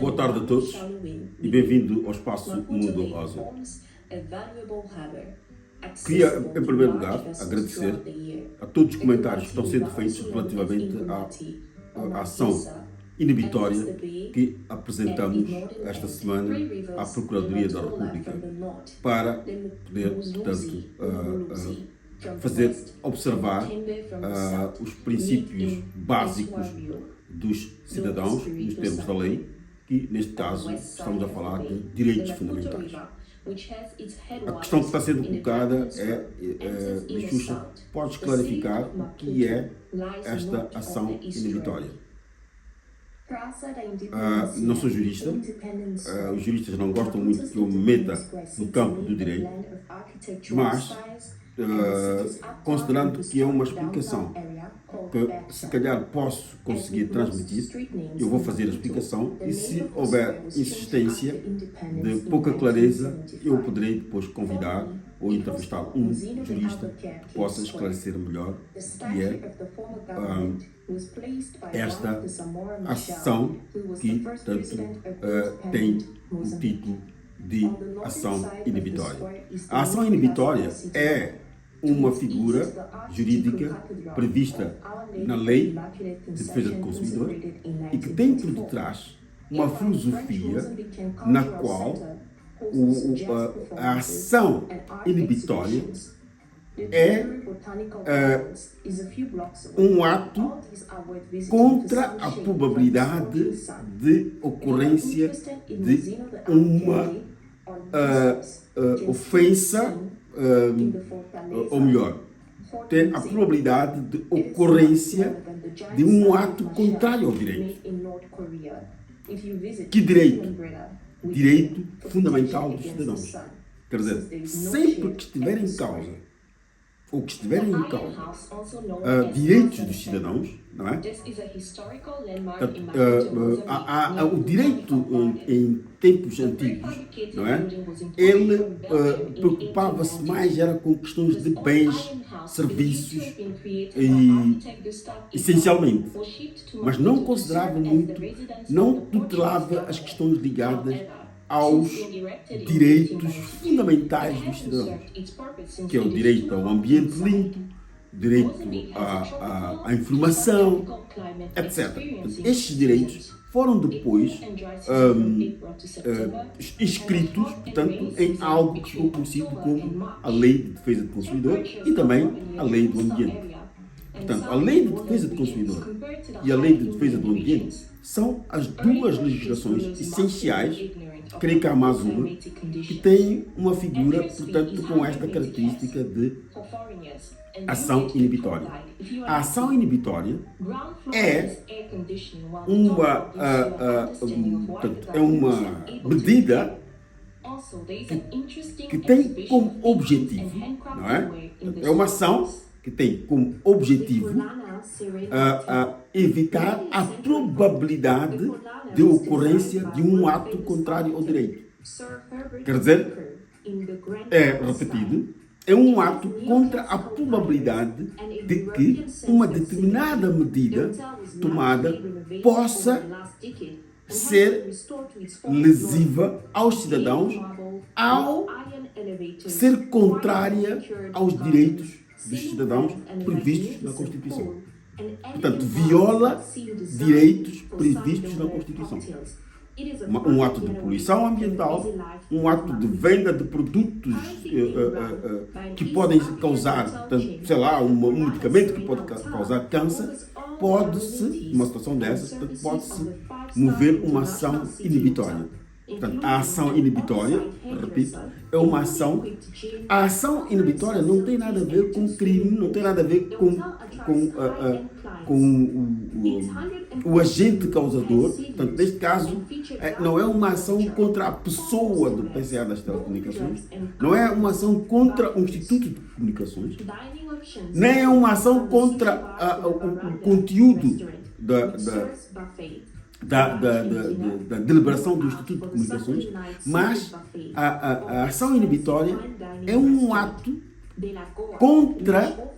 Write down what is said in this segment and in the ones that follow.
Boa tarde a todos e bem-vindo ao Espaço Mundo Rosa. Queria, em primeiro lugar, agradecer a todos os comentários que estão sendo feitos relativamente à ação inibitória que apresentamos esta semana à Procuradoria da República para poder, portanto, fazer observar os princípios básicos dos cidadãos, nos termos da lei, que neste caso estamos a falar de direitos fundamentais. A questão que está sendo colocada Xuxa, podes clarificar o que é esta ação inibitória? Não sou jurista, os juristas não gostam muito que eu me meta no campo do direito, mas considerando que é uma explicação que se calhar posso conseguir transmitir, eu vou fazer a explicação e se houver insistência de pouca clareza, eu poderei depois convidar ou entrevistar um jurista que possa esclarecer melhor o que é esta ação que, portanto, tem o título de ação inibitória. A ação inibitória é uma figura jurídica prevista na Lei de Defesa do Consumidor e que tem por detrás uma filosofia na qual a ação inibitória é um ato contra a probabilidade de ocorrência de uma ofensa, ou melhor, tem a probabilidade de ocorrência de um ato contrário ao direito. Que direito? Direito fundamental dos cidadãos. Quer dizer, sempre que estiver em causa ou que estiverem em causa direitos dos cidadãos, não é? O direito em tempos antigos, não é? Ele preocupava-se mais era com questões de bens, serviços, essencialmente, mas não considerava muito, não tutelava as questões ligadas aos direitos fundamentais dos cidadãos, que é o direito ao ambiente limpo, direito à informação, etc. Estes direitos foram depois inscritos, portanto, em algo que ficou conhecido como a Lei de Defesa do Consumidor e também a Lei do Ambiente. Portanto, a Lei de Defesa do Consumidor e a Lei de Defesa do Ambiente são as duas legislações essenciais, creio que há mais uma, que tem uma figura, portanto, com esta característica de ação inibitória. A ação inibitória é uma medida que tem como objetivo, não é? É uma ação que tem como objetivo evitar a probabilidade de ocorrência de um ato contrário ao direito. Quer dizer, repetido, é um ato contra a probabilidade de que uma determinada medida tomada possa ser lesiva aos cidadãos ao ser contrária aos direitos dos cidadãos previstos na Constituição. Portanto, viola direitos previstos na Constituição. Um ato de poluição ambiental, um ato de venda de produtos que podem causar, portanto, sei lá, um medicamento que pode causar câncer, pode-se, numa situação dessas, pode-se mover uma ação inibitória. Portanto, a ação inibitória, repito, é uma ação. A ação inibitória não tem nada a ver com crime, não tem nada a ver com o agente causador. Portanto, neste caso, não é uma ação contra a pessoa do PCA das Telecomunicações, não é uma ação contra o Instituto de Comunicações, nem é uma ação contra o conteúdo da deliberação do Instituto de Comunicações, mas a ação inibitória é um ato contra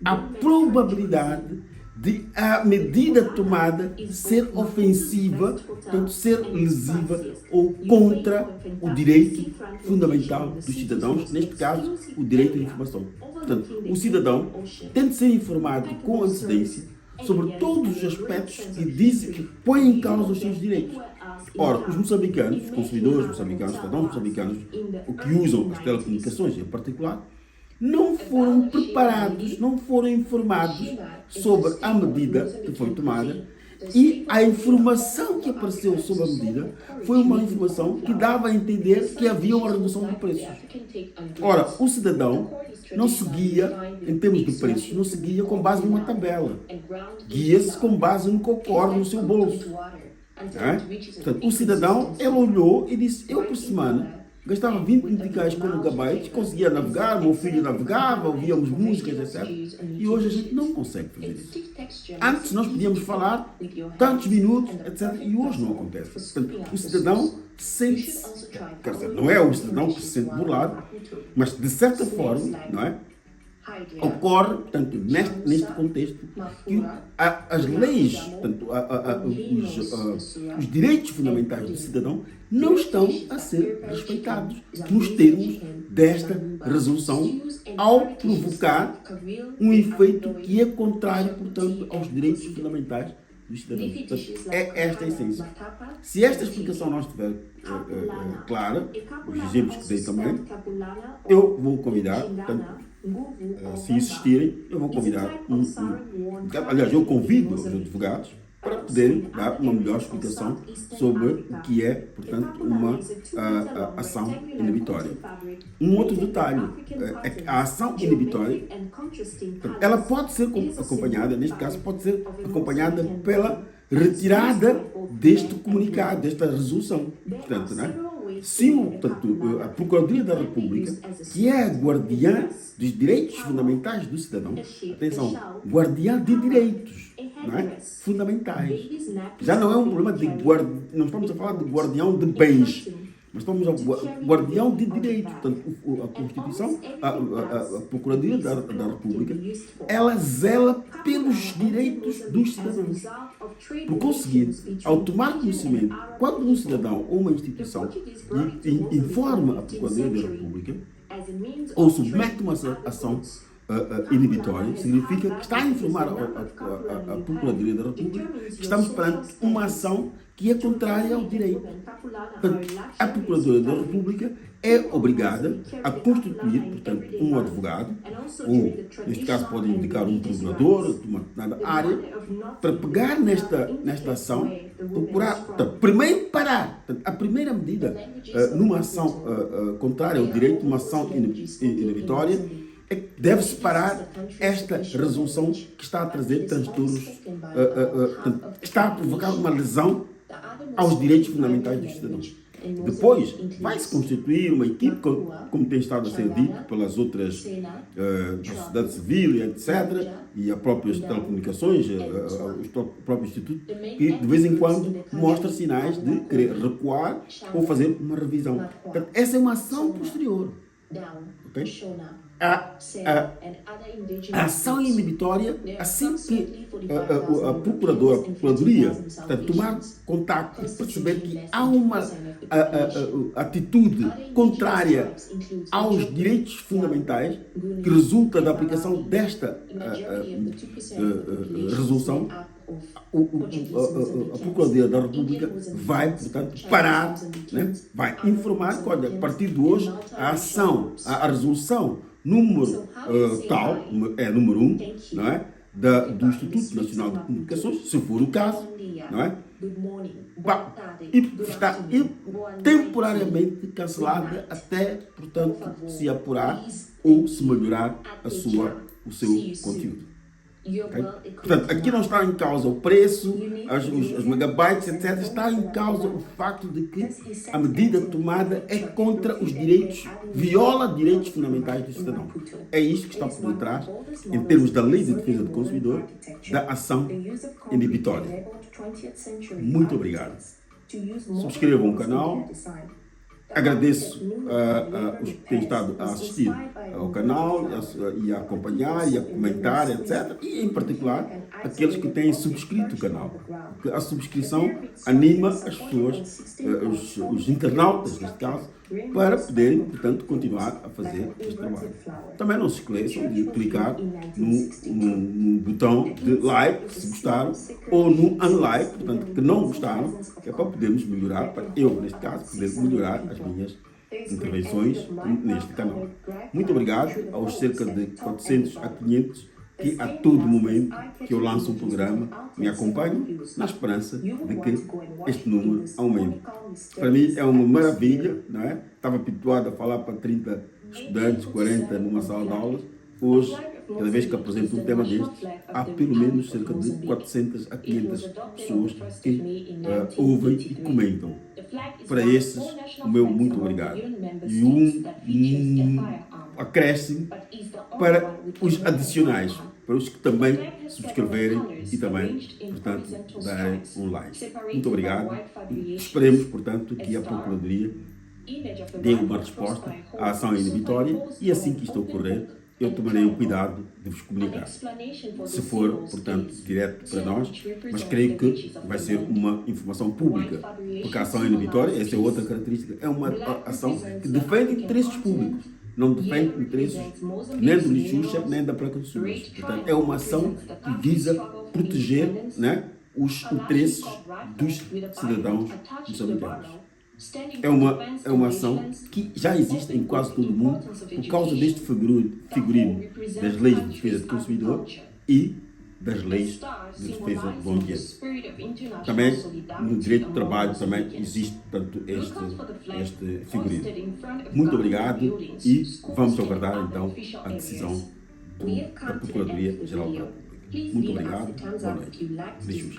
a probabilidade de a medida tomada ser ofensiva, portanto, ser lesiva ou contra o direito fundamental dos cidadãos, neste caso, o direito à informação. Portanto, o cidadão tem de ser informado com antecedência sobre todos os aspectos que dizem que põem em causa os seus direitos. Ora, os moçambicanos, os consumidores moçambicanos, cidadãos moçambicanos, o que usam as telecomunicações em particular, não foram preparados, não foram informados sobre a medida que foi tomada, e a informação que apareceu sobre a medida foi uma informação que dava a entender que havia uma redução de preços. Ora, o cidadão não seguia, em termos de preços, não seguia com base numa tabela, guia-se com base no que ocorre no seu bolso. Portanto, o cidadão, ele olhou e disse: eu por semana gastava 20 meticais por megabyte, conseguia navegar, meu filho navegava, ouvíamos músicas, etc. E hoje a gente não consegue fazer isso. Antes nós podíamos falar tantos minutos, etc. E hoje não acontece. Portanto, o cidadão sente-se, quer dizer, não é o cidadão que se sente burlado, mas de certa forma, não é? Ocorre, portanto, neste contexto, que as leis, portanto, os direitos fundamentais do cidadão não estão a ser respeitados nos termos desta resolução, ao provocar um efeito que é contrário, portanto, aos direitos fundamentais dos cidadãos. Portanto, é esta a essência. Se esta explicação não estiver clara, os exemplos que dei também, eu vou convidar, portanto, se insistirem, eu vou convidar aliás, eu convido os advogados para poderem dar uma melhor explicação sobre o que é, portanto, uma ação inibitória. Um outro detalhe é que a ação inibitória, ela pode ser acompanhada, neste caso, pode ser acompanhada pela retirada deste comunicado, desta resolução. Portanto, né? Se a Procuradoria da República, que é a guardiã dos direitos fundamentais do cidadão, atenção, guardiã de direitos, não é? Fundamentais. Já não é um problema de não estamos a falar de guardião de bens, mas estamos a guardião de direitos. Portanto, a Constituição, a Procuradoria da República, ela zela pelos direitos dos cidadãos. Por conseguir, ao tomar conhecimento, quando um cidadão ou uma instituição informa a Procuradoria da República ou submete uma ação inibitória, significa que está a informar a Procuradoria da República que estamos perante uma ação que é contrária ao direito. A Procuradoria da República é obrigada a constituir, portanto, um advogado, ou, neste caso, pode indicar um procurador de uma determinada área, para pegar nesta ação, procurar, portanto, primeiro parar. Portanto, a primeira medida numa ação contrária ao direito, uma ação inibitória, é que deve-se parar esta resolução que está a trazer transtornos, está a provocar uma lesão aos direitos fundamentais dos cidadãos. Depois, vai-se constituir uma equipe, como tem estado a ser dito pelas outras da sociedade civil, etc., e as próprias telecomunicações, o próprio Instituto, que de vez em quando mostra sinais de querer recuar ou fazer uma revisão. Portanto, essa é uma ação posterior. Okay? A ação inibitória, assim que a Procuradoria tomar contato e perceber que há uma atitude contrária aos direitos fundamentais que resulta da aplicação desta resolução, a Procuradoria da República vai, portanto, parar, né? Vai informar que, olha, a partir de hoje, a resolução número tal, número 1, não é? Do Instituto Nacional de Comunicações, se for o caso, não é? E está temporariamente cancelada até, portanto, se apurar ou se melhorar o seu conteúdo. Okay? Portanto, aqui não está em causa o preço, os megabytes, etc. Está em causa o facto de que a medida tomada é contra os direitos, viola direitos fundamentais do cidadão. É isto que está por detrás, em termos da Lei de Defesa do Consumidor, da ação inibitória. Muito obrigado. Subscrevam o canal Agradeço os que têm estado a assistir ao canal e a acompanhar e a comentar, etc. E, em particular, aqueles que têm subscrito o canal. Porque a subscrição anima as pessoas, os internautas, neste caso, para poderem, portanto, continuar a fazer este trabalho. Também não se esqueçam de clicar no botão de like, se gostaram, ou no unlike, portanto, que não gostaram, que é para podermos melhorar, para eu, neste caso, poder melhorar as minhas intervenções neste canal. Muito obrigado aos cerca de 400 a 500 que a todo momento que eu lanço um programa me acompanham, na esperança de que este número aumente. Para mim é uma maravilha, não é? Estava habituado a falar para 30 estudantes, 40 numa sala de aulas. Hoje, cada vez que apresento um tema destes, há pelo menos cerca de 400 a 500 pessoas que ouvem e comentam. Para esses, o meu muito obrigado. E um acréscimo para os adicionais, para os que também subscreverem e também, portanto, darem um like. Muito obrigado. Esperemos, portanto, que a Procuradoria dê uma resposta à ação inibitória e assim que isto ocorrer, eu tomarei o cuidado de vos comunicar. Se for, portanto, direto para nós, mas creio que vai ser uma informação pública, porque a ação inibitória, essa é outra característica, é uma ação que defende interesses públicos, não defende interesses nem do Lixuxa, nem da Placa do Sul. Portanto, é uma ação que visa proteger, né, os interesses dos cidadãos moçambicanos. É uma ação que já existe em quase todo o mundo por causa deste figurino das leis de defesa do consumidor e das leis de defesa do ambiente. Também no direito do trabalho também existe, portanto, este figurino. Muito obrigado e vamos aguardar então a decisão da Procuradoria-Geral da República. Muito obrigado, boa noite. Beijos.